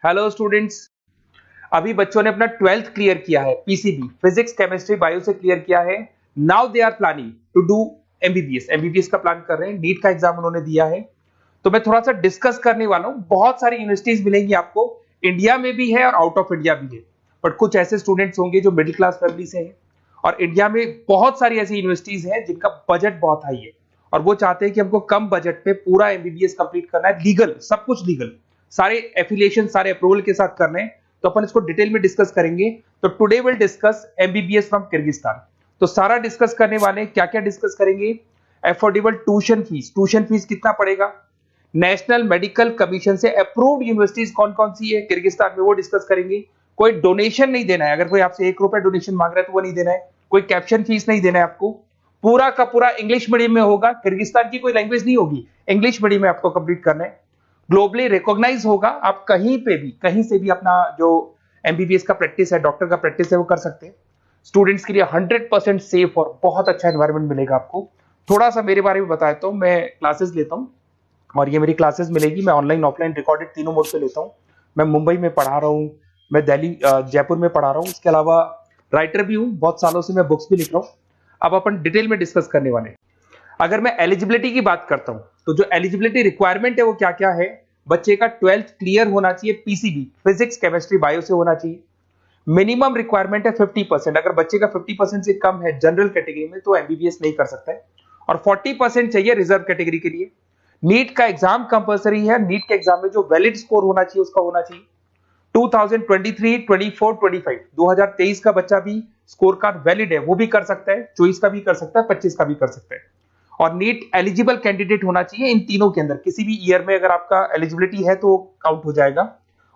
Hello students. अभी बच्चों ने अपना 12th क्लियर किया है, पीसीबी फिजिक्स केमिस्ट्री बायो से क्लियर किया है। Now they are planning to do MBBS. MBBS का प्लान कर रहे हैं, नीट का एग्जाम उन्होंने दिया है। तो मैं थोड़ा सा डिस्कस करने वाला हूं। बहुत सारी यूनिवर्सिटीज मिलेंगी आपको, इंडिया में भी है और आउट ऑफ इंडिया भी है। बट कुछ ऐसे स्टूडेंट्स होंगे जो मिडिल क्लास फैमिली से हैं, और इंडिया में बहुत सारी ऐसी यूनिवर्सिटीज हैं जिनका बजट बहुत हाई है और वो चाहते हैं कि हमको कम बजट पे पूरा एमबीबीएस कंप्लीट करना है, लीगल, सब कुछ लीगल, सारे एफिलिएशन सारे अप्रूवल के साथ करने हैं। तो अपन इसको डिटेल में डिस्कस करेंगे। तो today will discuss MBBS from Kyrgyzstan. तो सारा डिस्कस करने वाले, क्या क्या डिस्कस करेंगे? Affordable tuition fees, tuition fees कितना पड़ेगा, नेशनल मेडिकल कमीशन से अप्रूव्ड यूनिवर्सिटीज कौन कौन सी है किर्गिस्तान में, वो डिस्कस करेंगे। कोई डोनेशन नहीं देना है, अगर कोई आपसे 1 रुपया डोनेशन मांग रहा है तो वो नहीं देना है। कोई कैप्शन फीस नहीं देना है आपको। पूरा का पूरा इंग्लिश मीडियम में होगा, किर्गिस्तान की कोई लैंग्वेज नहीं होगी, इंग्लिश मीडियम में आपको कंप्लीट करना है। ग्लोबली रिकॉग्नाइज होगा, आप कहीं पे भी कहीं से भी अपना जो एमबीबीएस का प्रैक्टिस है, डॉक्टर का प्रैक्टिस है, वो कर सकते हैं। स्टूडेंट्स के लिए 100% सेफ और बहुत अच्छा एनवायरनमेंट मिलेगा आपको। थोड़ा सा मेरे बारे में बताता हूँ। मैं क्लासेस लेता हूँ और ये मेरी क्लासेस मिलेगी, मैं ऑनलाइन ऑफलाइन रिकॉर्डेड तीनों मोड पे लेता हूँ। मैं मुंबई में पढ़ा रहा हूँ, मैं दिल्ली जयपुर में पढ़ा रहा हूँ, इसके अलावा राइटर भी हूँ, बहुत सालों से मैं बुक्स भी लिख रहा हूँ। अब अपन डिटेल में डिस्कस करने वाले हैं। अगर मैं एलिजिबिलिटी की बात करता हूं तो जो एलिजिबिलिटी रिक्वायरमेंट है वो क्या क्या है? बच्चे का 12th क्लियर होना चाहिए, पीसीबी फिजिक्स केमिस्ट्री बायो से होना चाहिए। मिनिमम रिक्वायरमेंट है 50%। अगर बच्चे का 50% से कम है जनरल कैटेगरी में तो एमबीबीएस नहीं कर सकता है, और 40% चाहिए रिजर्व कैटेगरी के लिए। नीट का एग्जाम कंपलसरी है। नीट के एग्जाम में जो वैलिड स्कोर होना चाहिए उसका होना चाहिए 2023, 24, 25, 2023 का बच्चा भी स्कोर कार्ड वैलिड है, वो भी कर सकता है, 24 का भी कर सकता है, 25 का भी कर सकता है। और नीट एलिजिबल कैंडिडेट होना चाहिए इन तीनों के अंदर, किसी भी ईयर में अगर आपका एलिजिबिलिटी है तो काउंट हो जाएगा।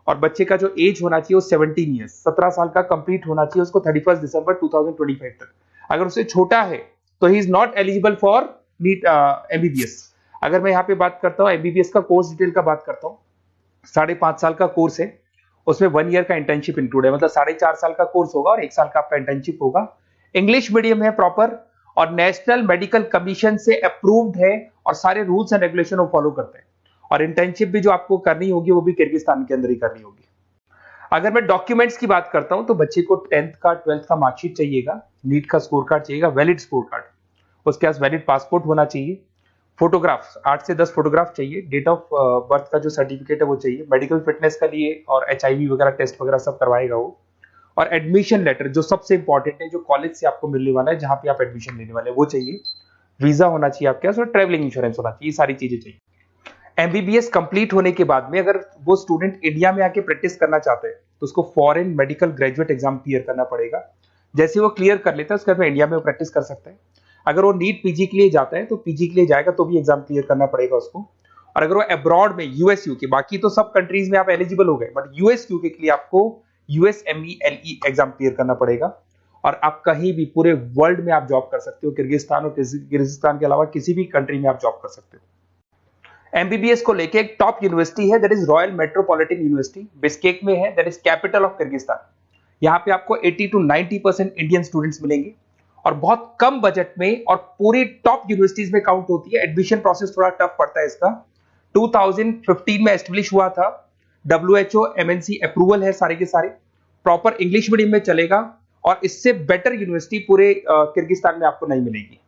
और बच्चे का जो एज होना चाहिए वो 17 ईयर्स, 17 साल का कंप्लीट होना चाहिए उसको 31 दिसंबर 2025 तक। अगर उससे छोटा है तो he is not eligible for NEET MBBS. अगर मैं यहाँ पे बात करता हूँ एमबीबीएस का कोर्स डिटेल का बात करता हूँ, 5.5 साल का कोर्स है, उसमें 1 ईयर का इंटर्नशिप इंक्लूड है, मतलब 4.5 साल का कोर्स होगा और 1 साल का आपका इंटर्नशिप होगा। इंग्लिश मीडियम है प्रॉपर, और नेशनल मेडिकल कमीशन से अप्रूव्ड है और सारे रूल्स एंड रेगुलेशन वो फॉलो करते हैं। और इंटर्नशिप भी जो आपको करनी होगी वो भी किर्गिस्तान के अंदर ही करनी होगी। अगर मैं डॉक्यूमेंट्स की बात करता हूं तो बच्चे को 10th का 12th का मार्कशीट चाहिएगा, नीट का स्कोर कार्ड चाहिएगा, वैलिड स्कोर कार्ड, उसके पास वैलिड पासपोर्ट होना चाहिए, फोटोग्राफ्स 8 से 10 फोटोग्राफ चाहिए, डेट ऑफ बर्थ का जो सर्टिफिकेट है वो चाहिए, मेडिकल फिटनेस का लिए और एचआईवी वगैरह टेस्ट वगैरह सब करवाएगा वो। और एडमिशन लेटर जो सबसे इंपॉर्टेंट है, जो कॉलेज से आपको मिलने वाला है, जहां पे आप एडमिशन लेने वाले हैं, वो चाहिए। वीजा होना चाहिए आपके पास और ट्रैवलिंग इंश्योरेंस होना चाहिए, ये सारी चीजें चाहिए। एमबीबीएस कंप्लीट होने के बाद में अगर वो स्टूडेंट इंडिया में आके प्रैक्टिस करना चाहते हैं तो उसको foreign medical graduate exam clear करना पड़ेगा। जैसे वो क्लियर कर लेता है उसके बाद में इंडिया में प्रैक्टिस कर सकता है। अगर वो नीट पीजी के लिए जाता है तो पीजी के लिए जाएगा तो भी एग्जाम क्लियर करना पड़ेगा उसको। और अगर वो अब्रॉड में यूएस यूके, बाकी तो सब कंट्रीज में आप एलिजिबल हो गए, बट यूएस यूके के लिए आपको यूएसएमईएलई एग्जाम क्लियर करना पड़ेगा। और आप कहीं भी पूरे वर्ल्ड में आप जॉब कर सकते हो, किर्गिस्तान और किर्गिस्तान के अलावा किसी भी कंट्री में आप जॉब कर सकते हो। एमबीबीएस को लेके एक टॉप यूनिवर्सिटी है, that is royal metropolitan university, Bishkek में है, that is capital of Kyrgyzstan. यहाँ पे आपको 80 to 90% इंडियन स्टूडेंट्स मिलेंगे और बहुत कम बजट में, और पूरी टॉप यूनिवर्सिटीज में काउंट होती है। एडमिशन प्रोसेस थोड़ा टफ पड़ता है इसका। 2015 में एस्टेब्लिश हुआ था, WHO MNC अप्रूवल है, सारे के सारे प्रॉपर इंग्लिश मीडियम में चलेगा, और इससे बेटर यूनिवर्सिटी पूरे किर्गिस्तान में आपको नहीं मिलेगी।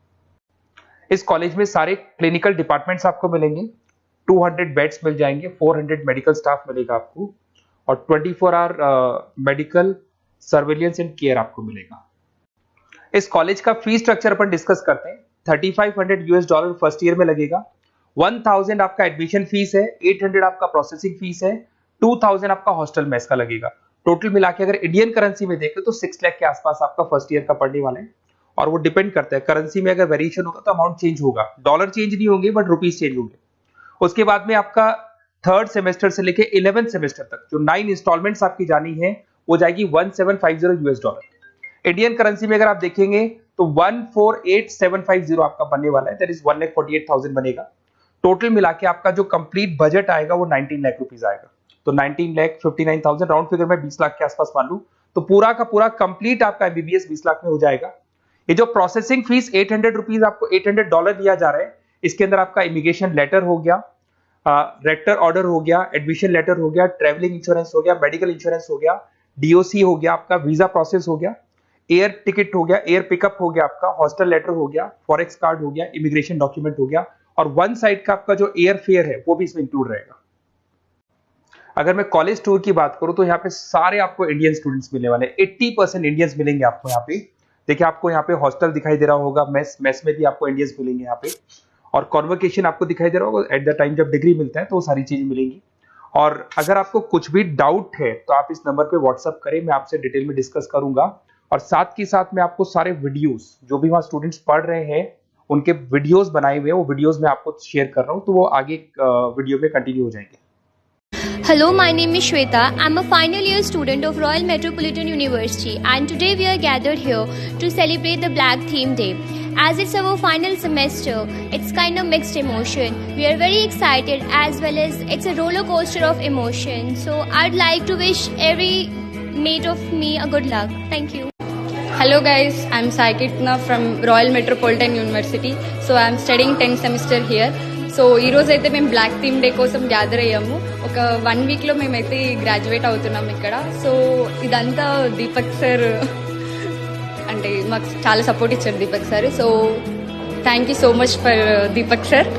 इस कॉलेज में सारे क्लिनिकल डिपार्टमेंट्स आपको मिलेंगे, 200 बेड्स मिल जाएंगे, 400 मेडिकल स्टाफ मिलेगा आपको, और 24 hour medical surveillance and care आपको मिलेगा। इस कॉलेज का फीस स्ट्रक्चर अपन डिस्कस करते हैं। $3500 फर्स्ट ईयर में लगेगा, 1000 आपका एडमिशन फीस है, 800 आपका प्रोसेसिंग फीस है, 2000 आपका हॉस्टल मेस का लगेगा। टोटल मिला के अगर इंडियन करेंसी में देखें तो 6 लाख के आसपास आपका फर्स्ट ईयर का पड़ने वाला है। और वो डिपेंड करता है करेंसी में, अगर वेरिएशन होगा तो अमाउंट चेंज होगा, डॉलर चेंज नहीं होंगे बट रुपीज चेंज होंगे। उसके बाद में आपका 3rd सेमेस्टर से लेके 11th सेमेस्टर तक जो 9 इंस्टॉलमेंट्स आपकी जानी है वो जाएगी $1750। इंडियन करेंसी में अगर आप देखेंगे तो 148750 आपका बनने वाला है, दैट इज 1,48,000 बनेगा। टोटल मिला के आपका जो कंप्लीट बजट आएगा वो 19 लाख रुपीज आएगा। तो 19,59,000 राउंड फिगर में 20 लाख के आसपास मान लूं तो पूरा का पूरा कंप्लीट आपका एमबीबीएस 20 लाख में हो जाएगा। ये जो प्रोसेसिंग फीस $800 आपको $800 दिया जा रहा है, इसके अंदर आपका इमिग्रेशन लेटर हो गया, रेक्टर ऑर्डर हो गया, एडमिशन लेटर हो गया, ट्रेवलिंग इंश्योरेंस हो गया, मेडिकल इंश्योरेंस हो गया, डीओसी हो गया, आपका वीजा प्रोसेस हो गया, एयर टिकट हो गया, एयर पिकअप हो गया, आपका हॉस्टल लेटर हो गया, फॉरेक्स कार्ड हो गया, इमिग्रेशन डॉक्यूमेंट हो गया, और वन साइड का आपका जो एयर फेयर है वो भी इसमें इंक्लूड रहेगा। अगर मैं कॉलेज टूर की बात करूं तो यहाँ पे सारे आपको इंडियन स्टूडेंट्स मिलने वाले हैं, 80% इंडियंस मिलेंगे आपको यहाँ पे। देखिए आपको यहाँ पे हॉस्टल दिखाई दे रहा होगा, मेस में भी आपको इंडियंस मिलेंगे यहाँ पे, और कॉन्वोकेशन आपको दिखाई दे रहा होगा एट द टाइम जब डिग्री मिलता है, तो वो सारी चीजें मिलेंगी। और अगर आपको कुछ भी डाउट है तो आप इस नंबर पे व्हाट्सअप करें, मैं आपसे डिटेल में डिस्कस करूंगा। और साथ के साथ मैं आपको सारे वीडियोस जो भी वहाँ स्टूडेंट्स पढ़ रहे हैं उनके वीडियोस बनाए हुए हैं, वो वीडियोस मैं आपको शेयर कर रहा हूँ, तो वो आगे वीडियो में कंटिन्यू हो जाएंगे। Hello, my name is Shweta. I'm a final year student of Royal Metropolitan University, and today we are gathered here to celebrate the Black Theme Day. As it's our final semester, it's kind of mixed emotion. We are very excited as well as it's a roller coaster of emotion. So I'd like to wish every mate of me a good luck. Thank you. Hello guys, I'm Saikitna from Royal Metropolitan University. So I'm studying 10th semester here. So ఈరోజు అయితే మేము black theme day కోసం gather అయ్యాము. ఒక 1 వీక్లో మేమైతే graduate అవుతున్నాం ఇక్కడ. సో ఇదంతా దీపక్ సార్ అంటే మాకు చాలా సపోర్ట్ ఇచ్చారు Deepak sir. So thank you so much for Deepak sir.